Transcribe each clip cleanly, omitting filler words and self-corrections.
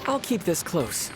I'll keep this close.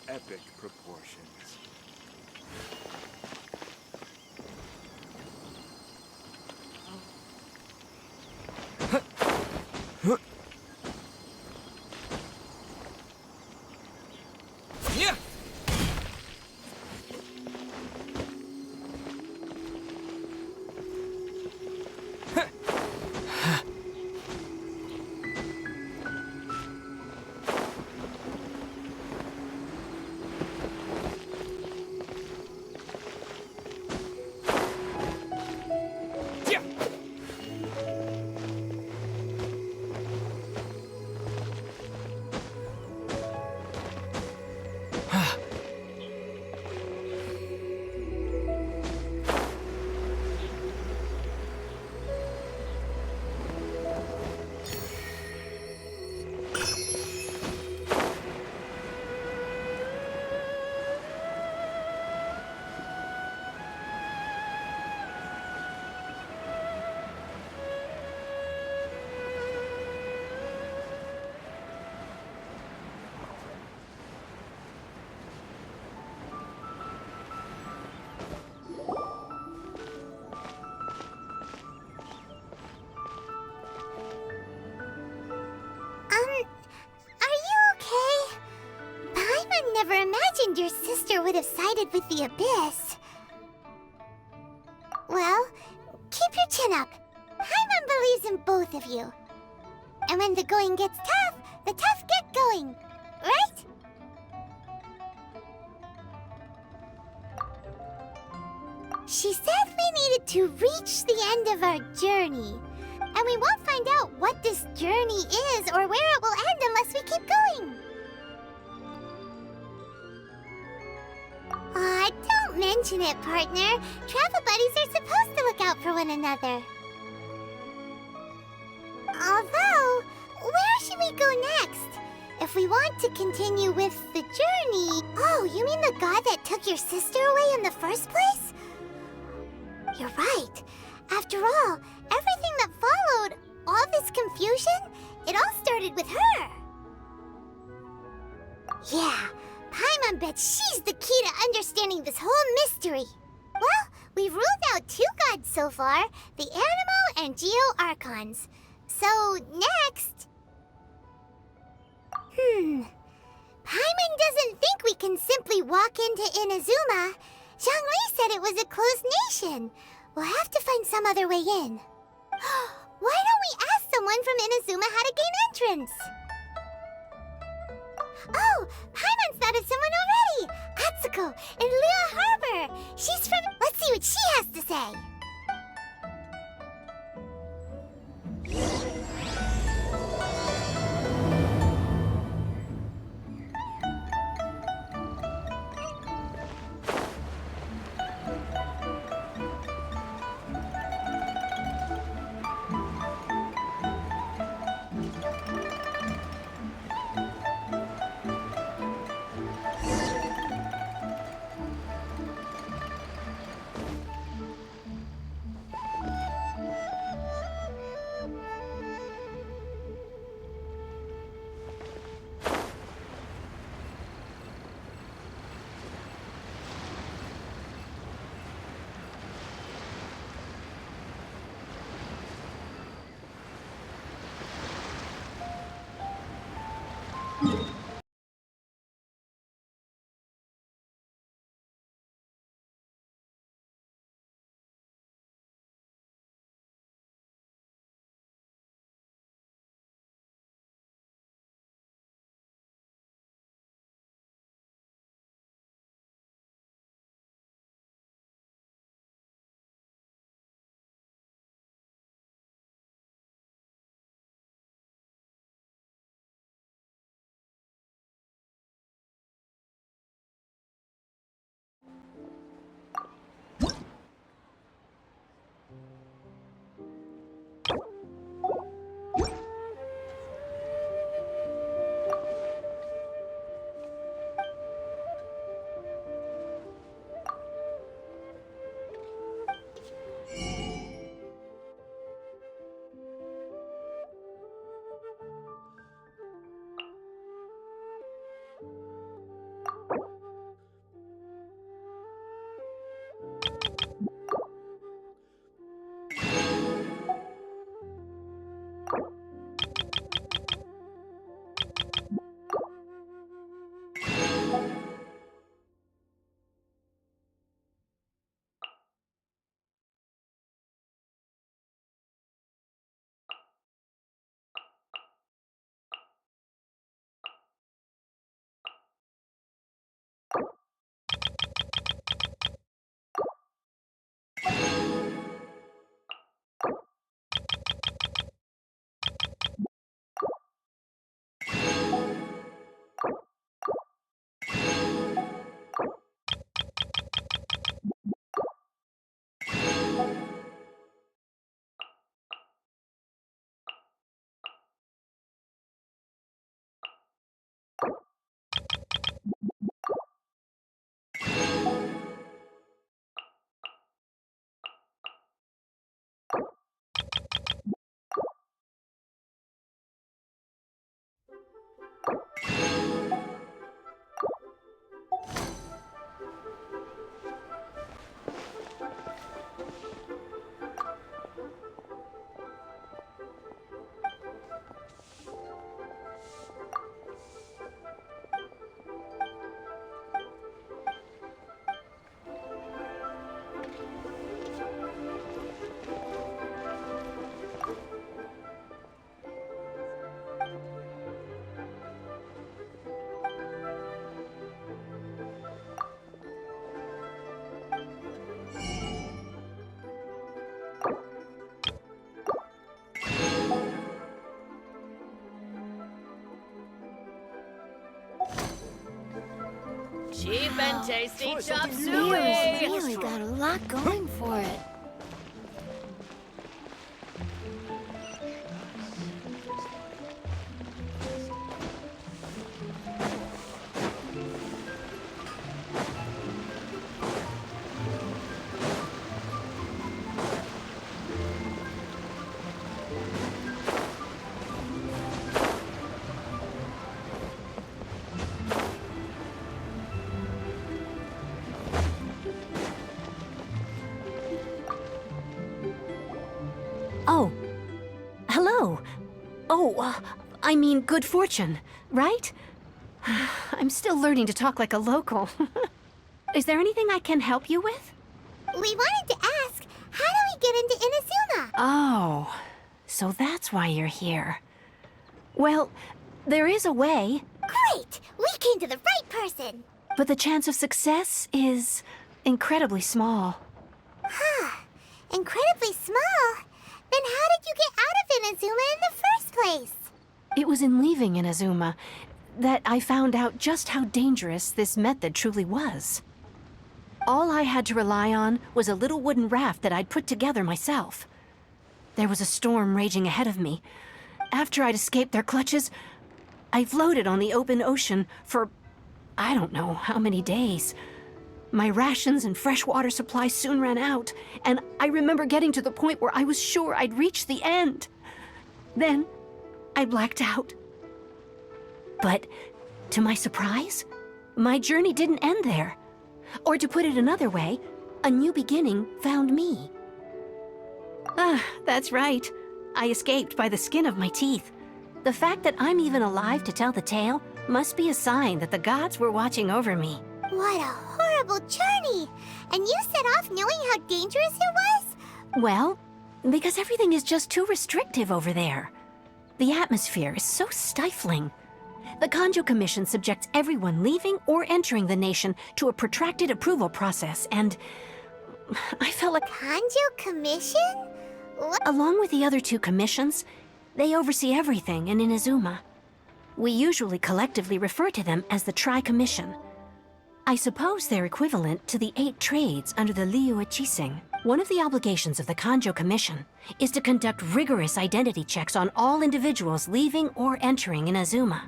Epic proportions. Yeah. Never imagined your sister would have sided with the Abyss. Well, keep your chin up. Paimon believes in both of you. And when the going gets tough, the tough get going. Right? She said we needed to reach the end of our journey. And we won't find out what this journey is or where it will end unless we keep going. Aw, don't mention it, partner. Travel buddies are supposed to look out for one another. Although, where should we go next? If we want to continue with the journey... Oh, you mean the god that took your sister away in the first place? You're right. After all, everything that followed, all this confusion, it all started with her. Yeah. Paimon bets she's the key to understanding this whole mystery. Well, we've ruled out two gods so far, the Animo and Geo Archons. So, next... Paimon doesn't think we can simply walk into Inazuma. Zhongli said it was a closed nation. We'll have to find some other way in. Why don't we ask someone from Inazuma how to gain entrance? Oh, Paimon's thought of someone already! Atsuko in Lua Harbor! She's from... Let's see what she has to say! been tasty chop Leo's suey. really got a lot going for it. Oh. Hello. Oh, I mean good fortune, right? I'm still learning to talk like a local. Is there anything I can help you with? We wanted to ask, how do we get into Inazuma? Oh, so that's why you're here. Well, there is a way, Great! We came to the right person! but the chance of success is incredibly small. Incredibly small. Then how did you get out of Inazuma in the first place? It was in leaving Inazuma that I found out just how dangerous this method truly was. All I had to rely on was a little wooden raft that I'd put together myself. There was a storm raging ahead of me. After I'd escaped their clutches, I floated on the open ocean for I don't know how many days. My rations and fresh water supply soon ran out, and I remember getting to the point where I was sure I'd reached the end. Then, I blacked out. But, to my surprise, my journey didn't end there. Or to put it another way, a new beginning found me. That's right. I escaped by the skin of my teeth. The fact that I'm even alive to tell the tale must be a sign that the gods were watching over me. What a horrible journey! And you set off knowing how dangerous it was? Well, because everything is just too restrictive over there. The atmosphere is so stifling. The Kanjo Commission subjects everyone leaving or entering the nation to a protracted approval process, and I felt like, Kanjo Commission? What? along with the other two commissions, they oversee everything in Inazuma. We usually collectively refer to them as the Tri-Commission. I suppose they're equivalent to the 8 trades under the Liyue Chising. One of the obligations of the Kanjo Commission is to conduct rigorous identity checks on all individuals leaving or entering Inazuma.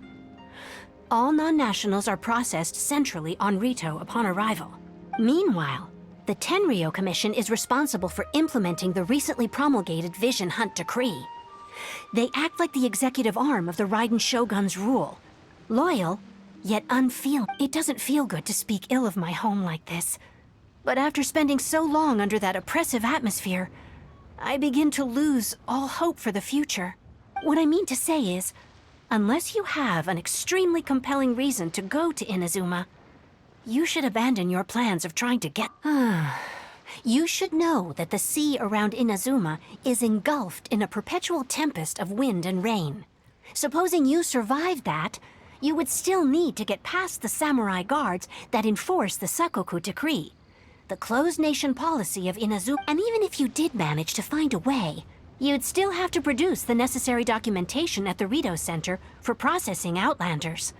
All non-nationals are processed centrally on Rito upon arrival. Meanwhile, the Tenryo Commission is responsible for implementing the recently promulgated Vision Hunt Decree. They act like the executive arm of the Raiden Shogun's rule. Loyal, yet unfeeling. It doesn't feel good to speak ill of my home like this. But after spending so long under that oppressive atmosphere, I begin to lose all hope for the future. What I mean to say is, unless you have an extremely compelling reason to go to Inazuma, you should abandon your plans of trying to get... You should know that the sea around Inazuma is engulfed in a perpetual tempest of wind and rain. Supposing you survived that, you would still need to get past the samurai guards that enforce the Sakoku Decree, the closed nation policy of Inazuma. And even if you did manage to find a way, you'd still have to produce the necessary documentation at the Rito Center for processing Outlanders.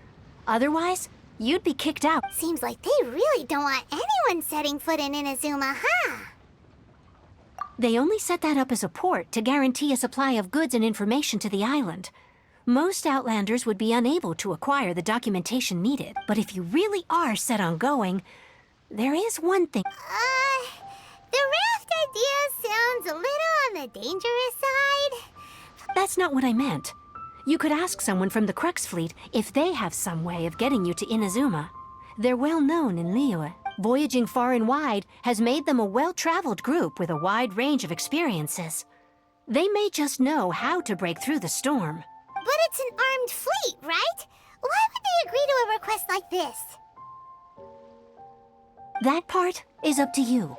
Otherwise, you'd be kicked out. Seems like they really don't want anyone setting foot in Inazuma, huh? They only set that up as a port to guarantee a supply of goods and information to the island. Most Outlanders would be unable to acquire the documentation needed. But if you really are set on going, there is one thing. The raft idea sounds a little on the dangerous side. That's not what I meant. You could ask someone from the Crux Fleet if they have some way of getting you to Inazuma. They're well known in Liyue. Voyaging far and wide has made them a well-traveled group with a wide range of experiences. They may just know how to break through the storm. But it's an armed fleet, right? Why would they agree to a request like this? That part is up to you.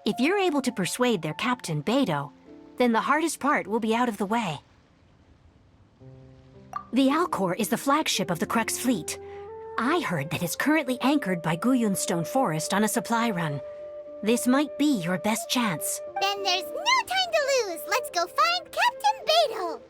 If you're able to persuade their captain, Beidou, then the hardest part will be out of the way. The Alcor is the flagship of the Crux Fleet. I heard that it's currently anchored by Guyunstone Forest on a supply run. This might be your best chance. Then there's no time to lose. Let's go find Captain Beidou.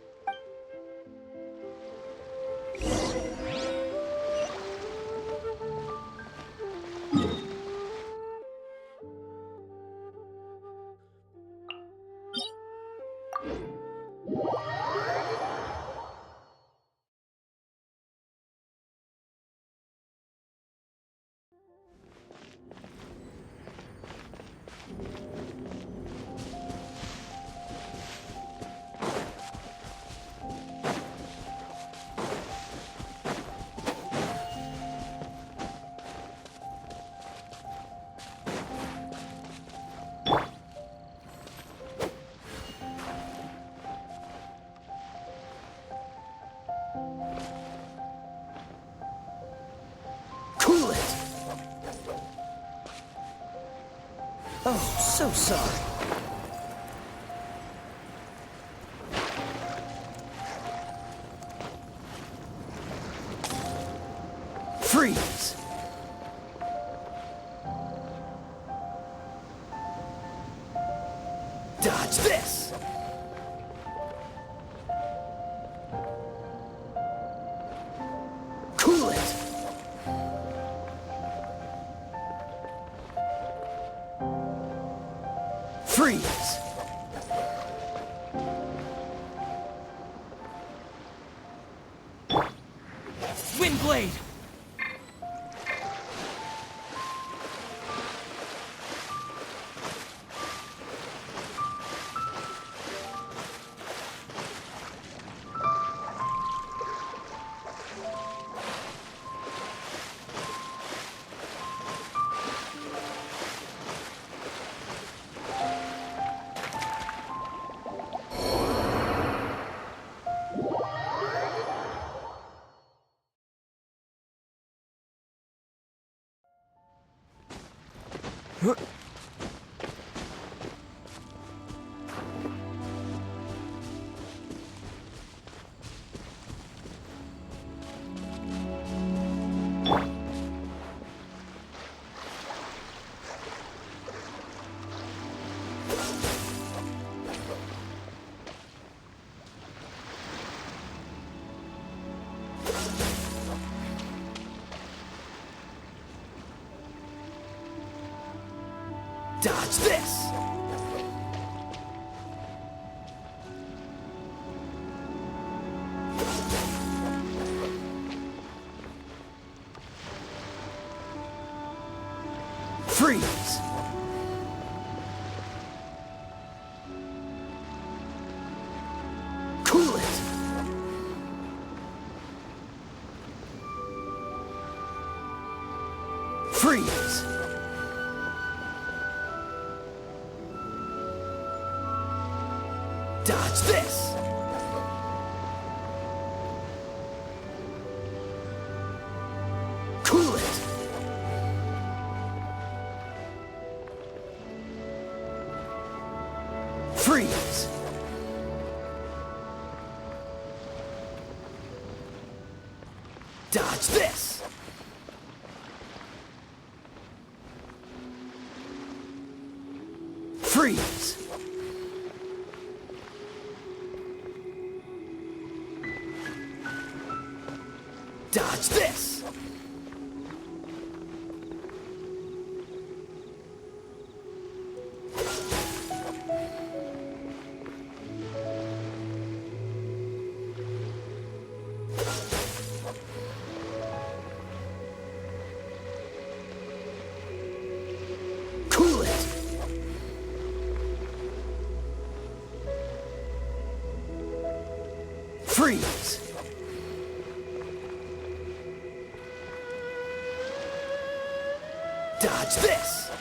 So sorry. Freeze! Dodge this! Cool it! Freeze! Wind blade! Dodge this! Freeze! Cool it! Freeze! Dodge this! Cool it! Freeze! Dodge this! Freeze! Dodge this! Cool it! Freeze! Dodge this!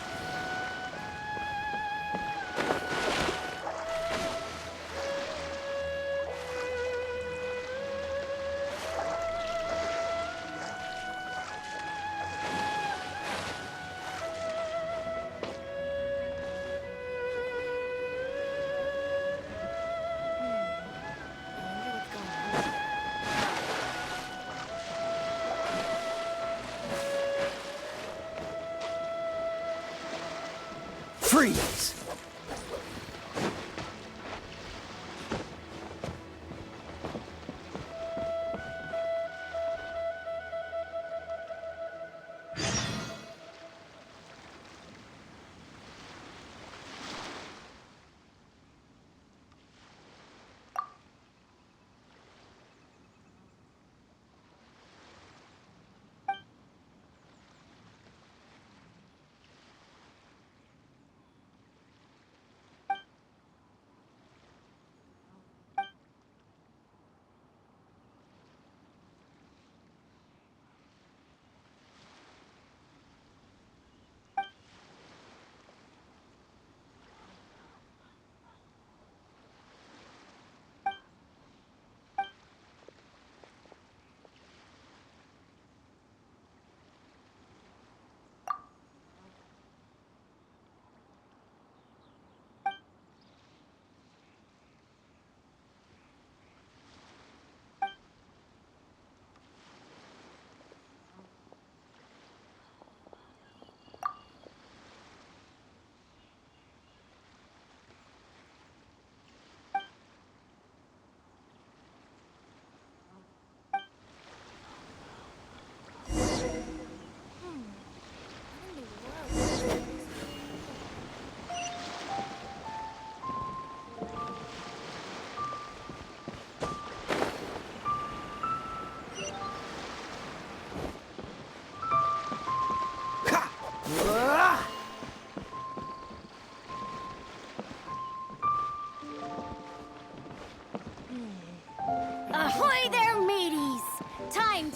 Freeze!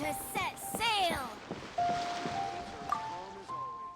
to set sail! Calm as always.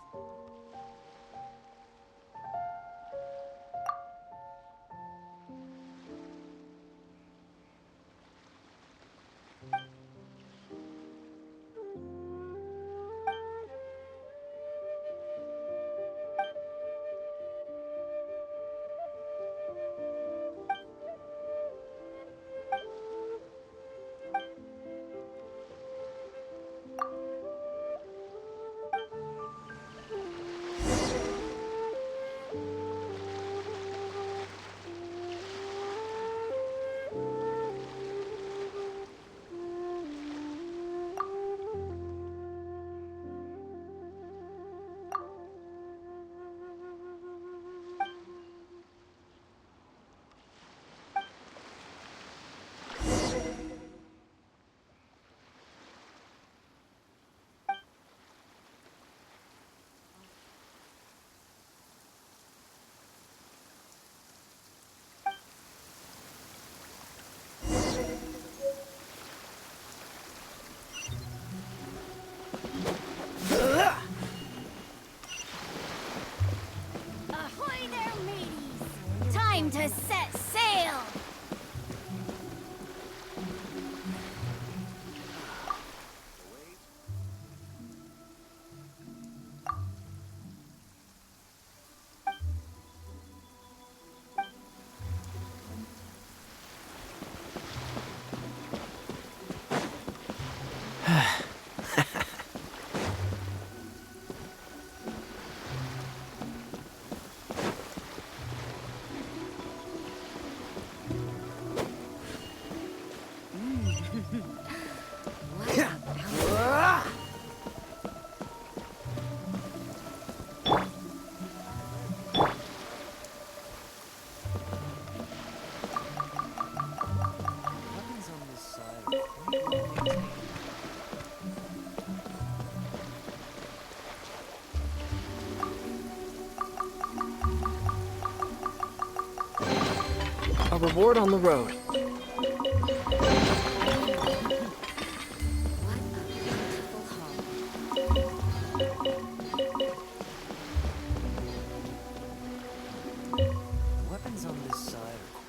Ahoy there, mateys! Time to set sail! Weapons on this side are quite well maintained. A reward on the road. What a beautiful home. Weapons on this side are quite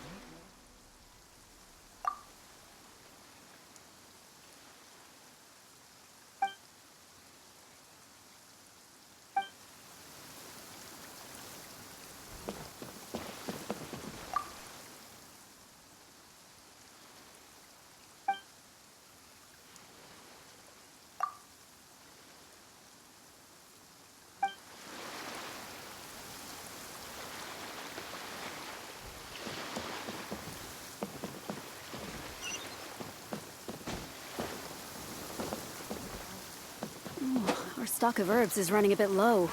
Our stock of herbs is running a bit low.